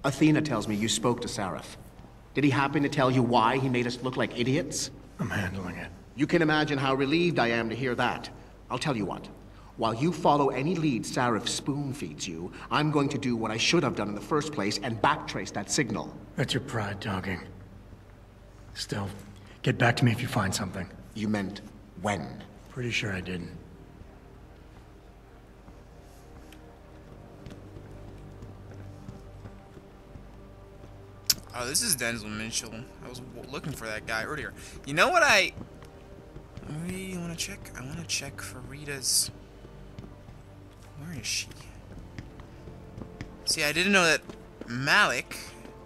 Athena tells me you spoke to Seraph. Did he happen to tell you why he made us look like idiots? I'm handling it. You can imagine how relieved I am to hear that. I'll tell you what. While you follow any lead Seraph spoon-feeds you, I'm going to do what I should have done in the first place and backtrace that signal. That's your pride talking. Still, get back to me if you find something. You meant when? Pretty sure I didn't. Oh, this is Denzel Mitchell. I was looking for that guy earlier. You know what I really want to check? I want to check for Rita's... Where is she? See, I didn't know that Malik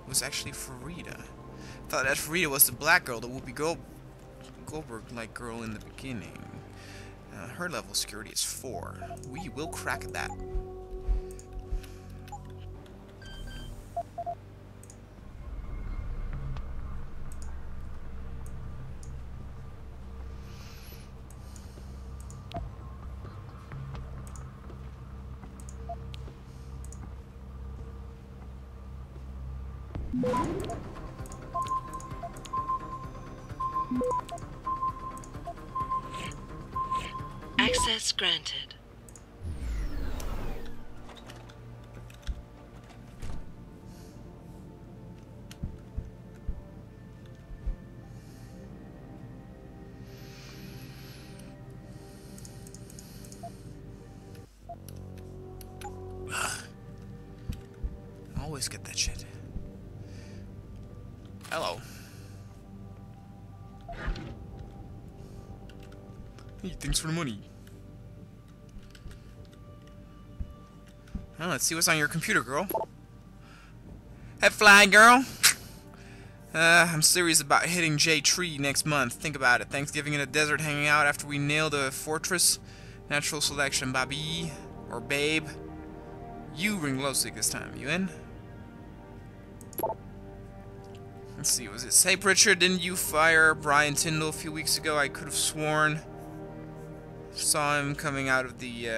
was actually Farida. I thought that Farida was the black girl, the Whoopi Goldberg-like girl in the beginning. Her level of security is 4. We will crack that. Access granted. Always get that shit. Hello. Hey, thanks for the money. Well, let's see what's on your computer, girl. Hey, fly girl. I'm serious about hitting J Tree next month. Think about it. Thanksgiving in a desert, hanging out after we nail the fortress. Natural selection, Bobby. Or babe. You ring glow stick this time. You in? Let's see, was it Say Pritchard, didn't you fire Brian Tyndall a few weeks ago? I could have sworn saw him coming out of the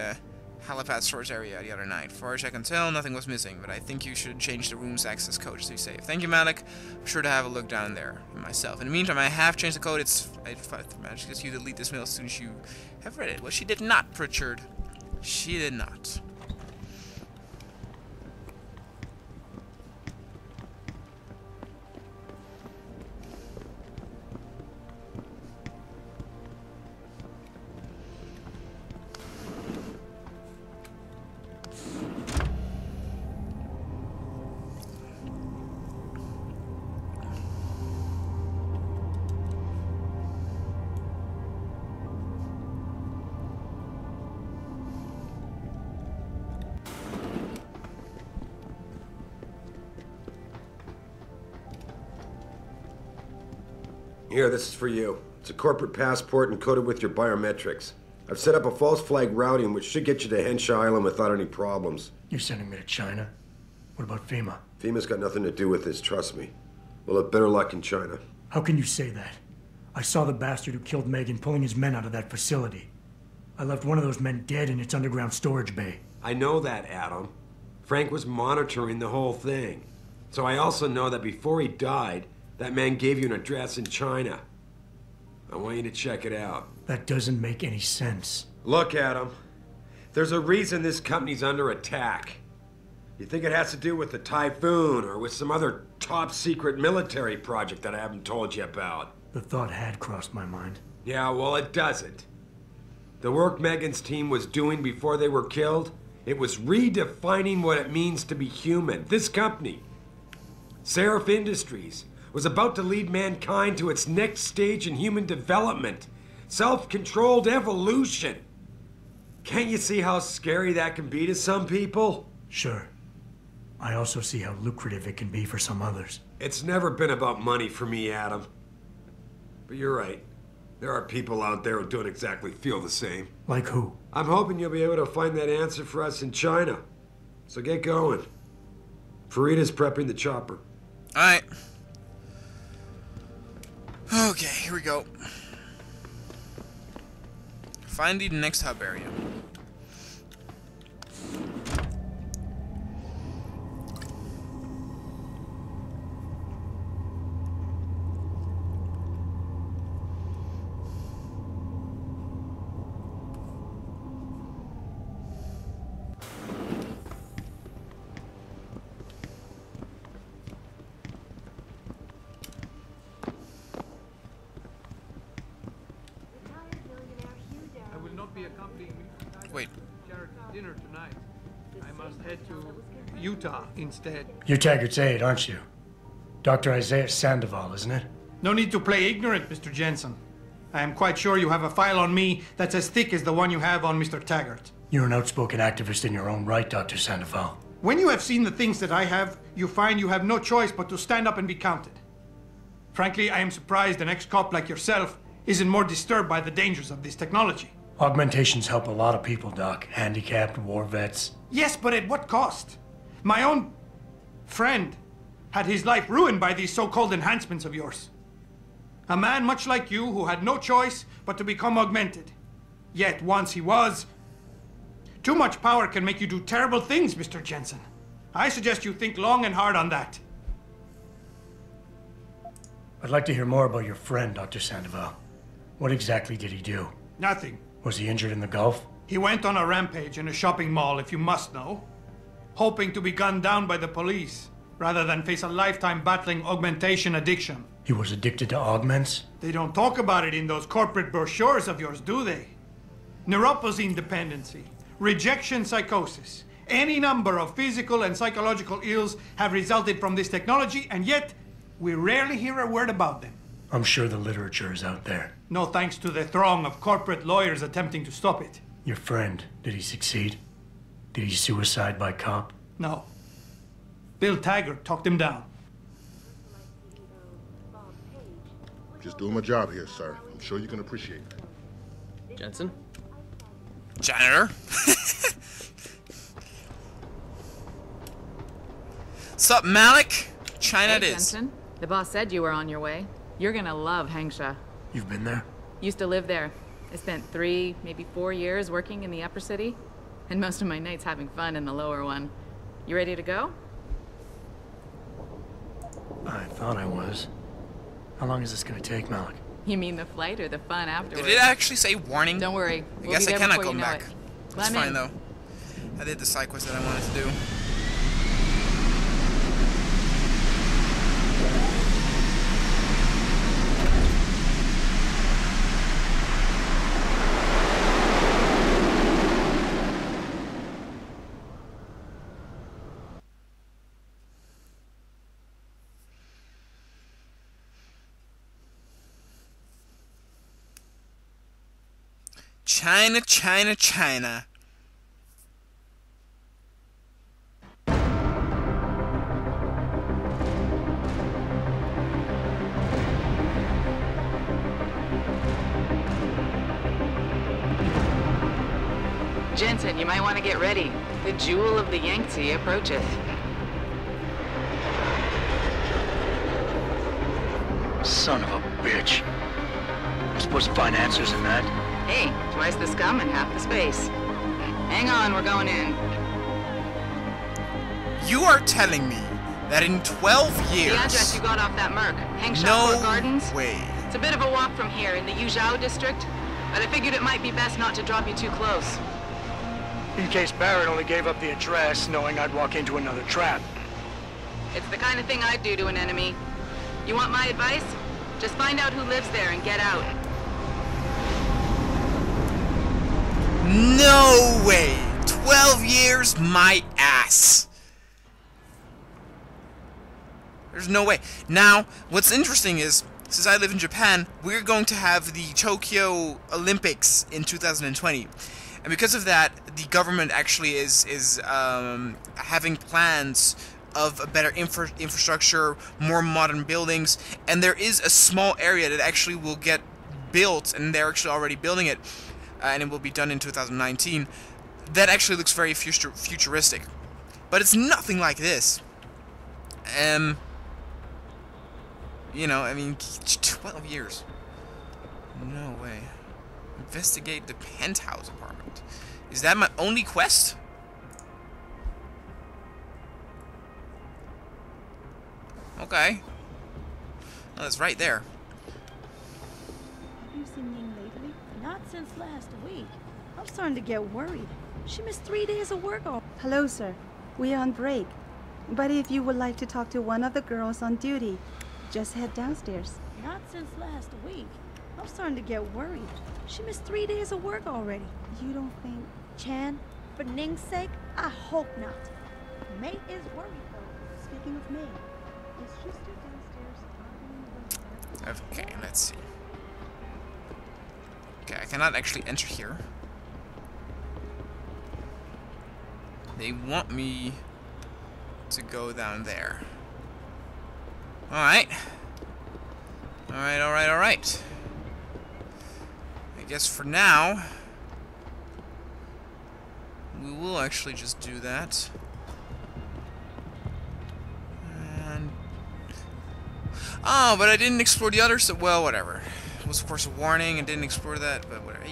Halifax storage area the other night. Far as I can tell, nothing was missing, but I think you should change the room's access code to be safe. Thank you, Malik. I'm sure to have a look down there myself. In the meantime, I have changed the code. I managed to get you to delete this mail as soon as you have read it. Well, she did not, Pritchard. She did not. Here, this is for you. It's a corporate passport encoded with your biometrics. I've set up a false flag routing which should get you to Henshaw Island without any problems. You're sending me to China? What about FEMA? FEMA's got nothing to do with this, trust me. We'll have better luck in China. How can you say that? I saw the bastard who killed Megan pulling his men out of that facility. I left one of those men dead in its underground storage bay. I know that, Adam. Frank was monitoring the whole thing. So I also know that before he died, that man gave you an address in China. I want you to check it out. That doesn't make any sense. Look, Adam. There's a reason this company's under attack. You think it has to do with the typhoon or with some other top-secret military project that I haven't told you about? The thought had crossed my mind. Yeah, well, it doesn't. The work Megan's team was doing before they were killed, it was redefining what it means to be human. This company, Seraph Industries, was about to lead mankind to its next stage in human development. Self-controlled evolution. Can't you see how scary that can be to some people? Sure. I also see how lucrative it can be for some others. It's never been about money for me, Adam. But you're right. There are people out there who don't exactly feel the same. Like who? I'm hoping you'll be able to find that answer for us in China. So get going. Farida's prepping the chopper. Alright. Okay, here we go. Find the next hub area. Wait. Dinner tonight. I must head to Utah instead. You're Taggart's aide, aren't you? Dr. Isaiah Sandoval, isn't it? No need to play ignorant, Mr. Jensen. I am quite sure you have a file on me that's as thick as the one you have on Mr. Taggart. You're an outspoken activist in your own right, Dr. Sandoval. When you have seen the things that I have, you find you have no choice but to stand up and be counted. Frankly, I am surprised an ex-cop like yourself isn't more disturbed by the dangers of this technology. Augmentations help a lot of people, Doc. Handicapped, war vets. Yes, but at what cost? My own friend had his life ruined by these so-called enhancements of yours. A man much like you who had no choice but to become augmented. Yet once he was... Too much power can make you do terrible things, Mr. Jensen. I suggest you think long and hard on that. I'd like to hear more about your friend, Dr. Sandoval. What exactly did he do? Nothing. Was he injured in the Gulf? He went on a rampage in a shopping mall, if you must know, hoping to be gunned down by the police, rather than face a lifetime battling augmentation addiction. He was addicted to augments? They don't talk about it in those corporate brochures of yours, do they? Neuroposine dependency, rejection psychosis, any number of physical and psychological ills have resulted from this technology, and yet we rarely hear a word about them. I'm sure the literature is out there. No thanks to the throng of corporate lawyers attempting to stop it. Your friend, did he succeed? Did he suicide by cop? No. Bill Taggart talked him down. Just doing my job here, sir. I'm sure you can appreciate that. Jensen? Janitor? Sup, Malik? China Hey, it is. Jensen. The boss said you were on your way. You're gonna love Hangsha. You've been there? Used to live there. I spent 3, maybe 4 years working in the upper city, and most of my nights having fun in the lower one. You ready to go? I thought I was. How long is this gonna take, Malik? You mean the flight or the fun afterwards? Did it actually say warning? Don't worry. I We'll guess be I there cannot before come you know back. it. That's Let fine in. though. I did the side quest that I wanted to do. China, China, China. Jensen, you might want to get ready. The jewel of the Yangtze approacheth. Son of a bitch. I'm supposed to find answers in that. Hey, twice the scum and half the space. Hang on, we're going in. You are telling me that in 12 years... The address you got off that Merc, Hangsha Gardens? No way. It's a bit of a walk from here in the Yuzhou district, but I figured it might be best not to drop you too close. In case Barrett only gave up the address, knowing I'd walk into another trap. It's the kind of thing I'd do to an enemy. You want my advice? Just find out who lives there and get out. No way! 12 years, my ass! There's no way. Now, what's interesting is, since I live in Japan, we're going to have the Tokyo Olympics in 2020. And because of that, the government actually is having plans of a better infrastructure, more modern buildings, and there is a small area that actually will get built, and they're actually already building it, and it will be done in 2019. That actually looks very futuristic, but it's nothing like this. You know, I mean, 12 years. No way. Investigate the penthouse apartment. Is that my only quest? Okay. Oh, that's right there. Have you seen Ying lately? Not since last week. I'm starting to get worried. She missed 3 days of work. Hello, sir. We're on break. But if you would like to talk to one of the girls on duty, just head downstairs. Not since last week. I'm starting to get worried. She missed 3 days of work already. You don't think Chan, for Ning's sake, I hope not. May is worried, though. Speaking of May, is she still downstairs arguing with her? Okay, let's see. Okay, I cannot actually enter here. They want me to go down there. Alright. Alright. I guess for now, we will actually just do that. And... oh, but I didn't explore the other stuff. Well, whatever. It was, of course, a warning. I didn't explore that, but whatever.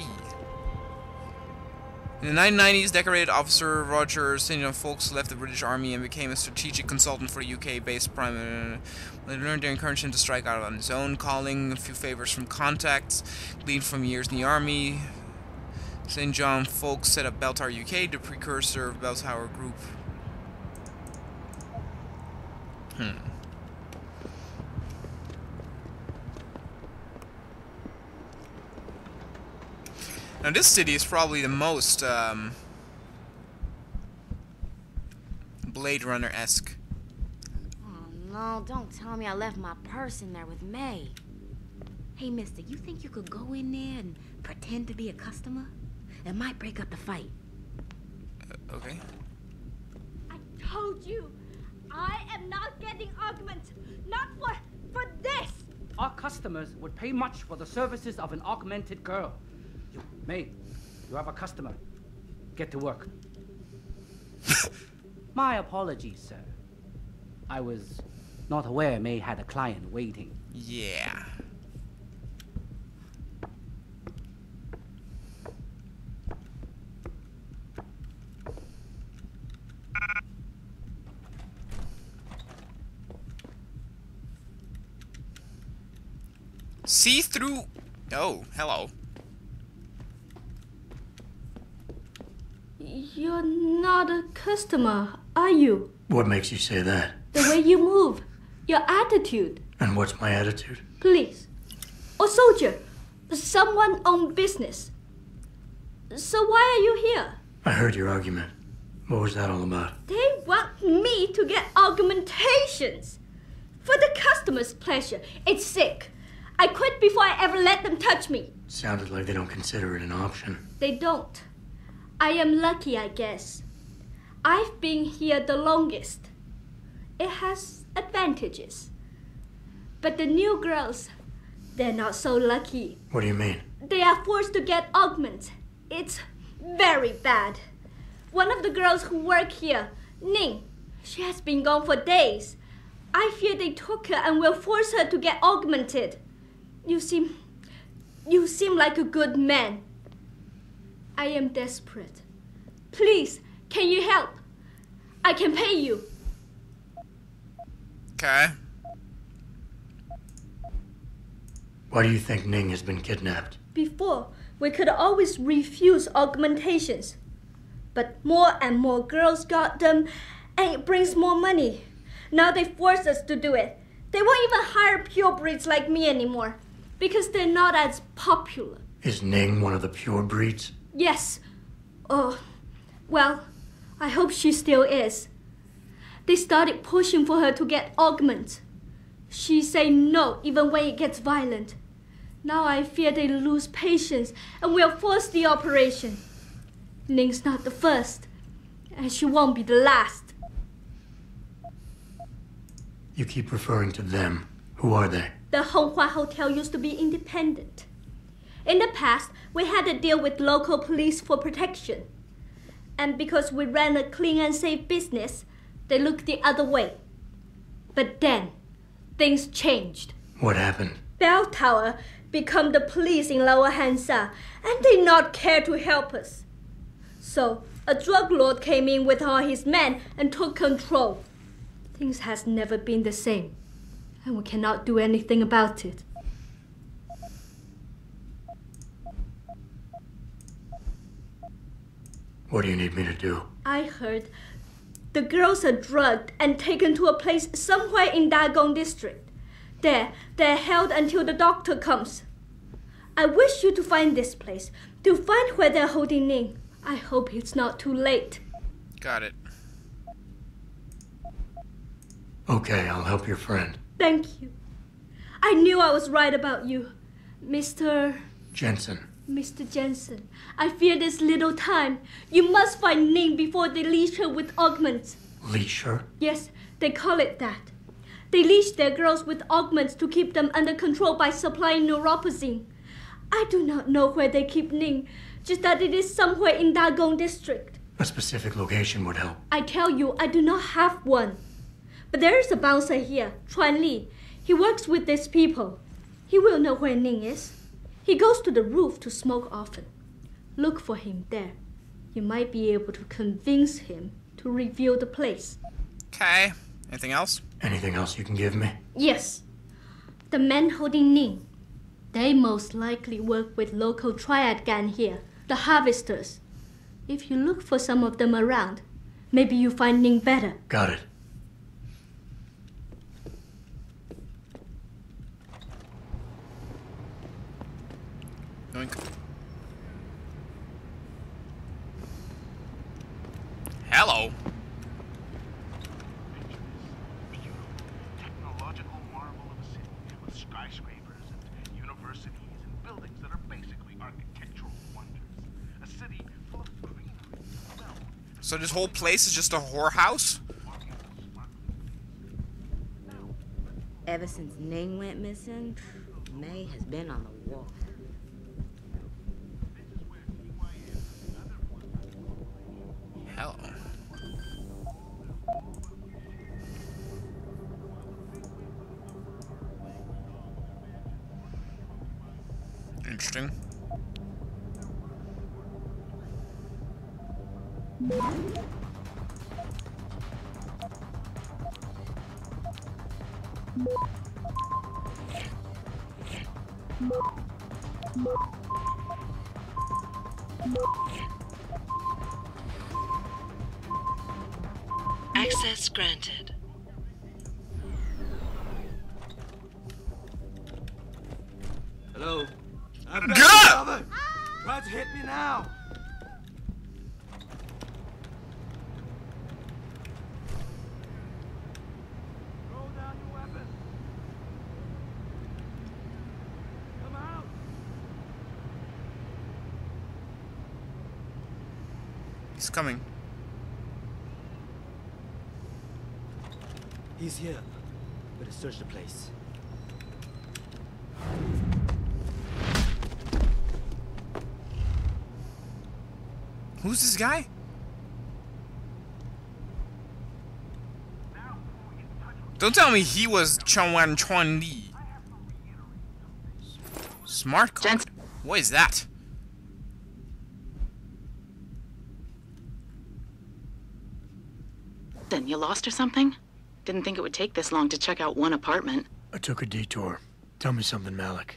In the 1990s, decorated officer Roger St. John Fawkes left the British Army and became a strategic consultant for a UK-based prime. They learned to encourage him to strike out on his own, calling a few favors from contacts gleaned from years in the army. St. John Fawkes set up Bell Tower UK, the precursor of Bell Tower Group. Now this city is probably the most Blade Runner-esque. Oh no, don't tell me I left my purse in there with May. Hey mister, you think you could go in there and pretend to be a customer? It might break up the fight. Okay. I told you, I am not getting augment. Not for this. Our customers would pay much for the services of an augmented girl. May, you have a customer. Get to work. My apologies, sir. I was not aware May had a client waiting. Yeah. See through. Oh, hello. You're not a customer, are you? What makes you say that? The way you move, your attitude. And what's my attitude? Police. Or soldier. Someone on business. So why are you here? I heard your argument. What was that all about? They want me to get augmentations. For the customer's pleasure. It's sick. I quit before I ever let them touch me. Sounded like they don't consider it an option. They don't. I am lucky, I guess. I've been here the longest. It has advantages. But the new girls, they're not so lucky. What do you mean? They are forced to get augments. It's very bad. One of the girls who work here, Ning, she has been gone for days. I fear they took her and will force her to get augmented. You seem like a good man. I am desperate. Please, can you help? I can pay you. Okay. Why do you think Ning has been kidnapped? Before, we could always refuse augmentations. But more and more girls got them, and it brings more money. Now they force us to do it. They won't even hire purebreds like me anymore, because they're not as popular. Is Ning one of the pure breeds? Yes. Oh, well, I hope she still is. They started pushing for her to get augments. She say no even when it gets violent. Now I fear they lose patience and will force the operation. Ning's not the first, and she won't be the last. You keep referring to them. Who are they? The Honghua Hotel used to be independent. In the past, we had a deal with local police for protection. And because we ran a clean and safe business, they looked the other way. But then, things changed. What happened? Bell Tower become the police in Lower Hansa, and they not care to help us. So, a drug lord came in with all his men and took control. Things has never been the same, and we cannot do anything about it. What do you need me to do? I heard the girls are drugged and taken to a place somewhere in Dagong district. There, they're held until the doctor comes. I wish you to find this place, to find where they're holding Ning. I hope it's not too late. Got it. Okay, I'll help your friend. Thank you. I knew I was right about you, Mr. Jensen. Mr. Jensen. I fear there's little time. You must find Ning before they leash her with augments. Leash her? Yes, they call it that. They leash their girls with augments to keep them under control by supplying neuropozyne. I do not know where they keep Ning, just that it is somewhere in Dagong district. A specific location would help. I tell you, I do not have one. But there is a bouncer here, Chuan Li. He works with these people. He will know where Ning is. He goes to the roof to smoke often. Look for him there. You might be able to convince him to reveal the place. Okay. Anything else? Anything else you can give me? Yes. The men holding Ning. They most likely work with local triad gang here, the harvesters. If you look for some of them around, maybe you find Ning better. Got it. Yoink. Hello. Technological marvel of a city with skyscrapers and universities and buildings that are basically architectural wonders. A city full of greenery and wealth. So this whole place is just a whorehouse? Ever since Ning went missing, May has been on the wall. Hello. Interesting. Access granted. Hello? Gah! Try to hit me now! Throw down your weapon! Come out! He's coming. He's here. Better search the place. Who's this guy? Don't tell me he was Chuan Li. Smart card. What is that? Then you lost or something? Didn't think it would take this long to check out one apartment. I took a detour. Tell me something, Malik.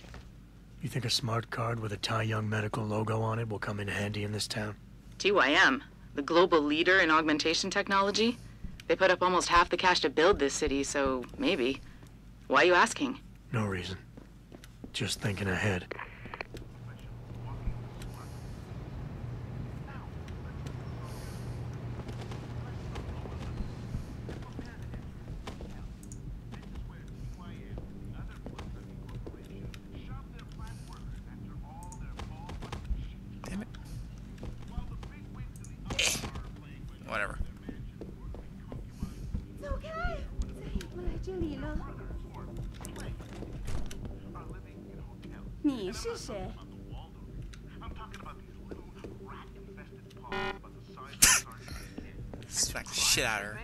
You think a smart card with a Tai Young Medical logo on it will come in handy in this town? TYM, the global leader in augmentation technology. They put up almost half the cash to build this city, so maybe. Why are you asking? No reason. Just thinking ahead. Whatever. 走开！我来这里了。你是谁？ Smack the shit out of her.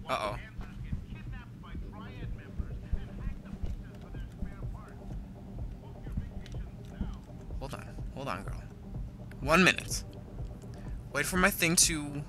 Uh-oh. Hold on, girl. 1 minute. Wait for my thing to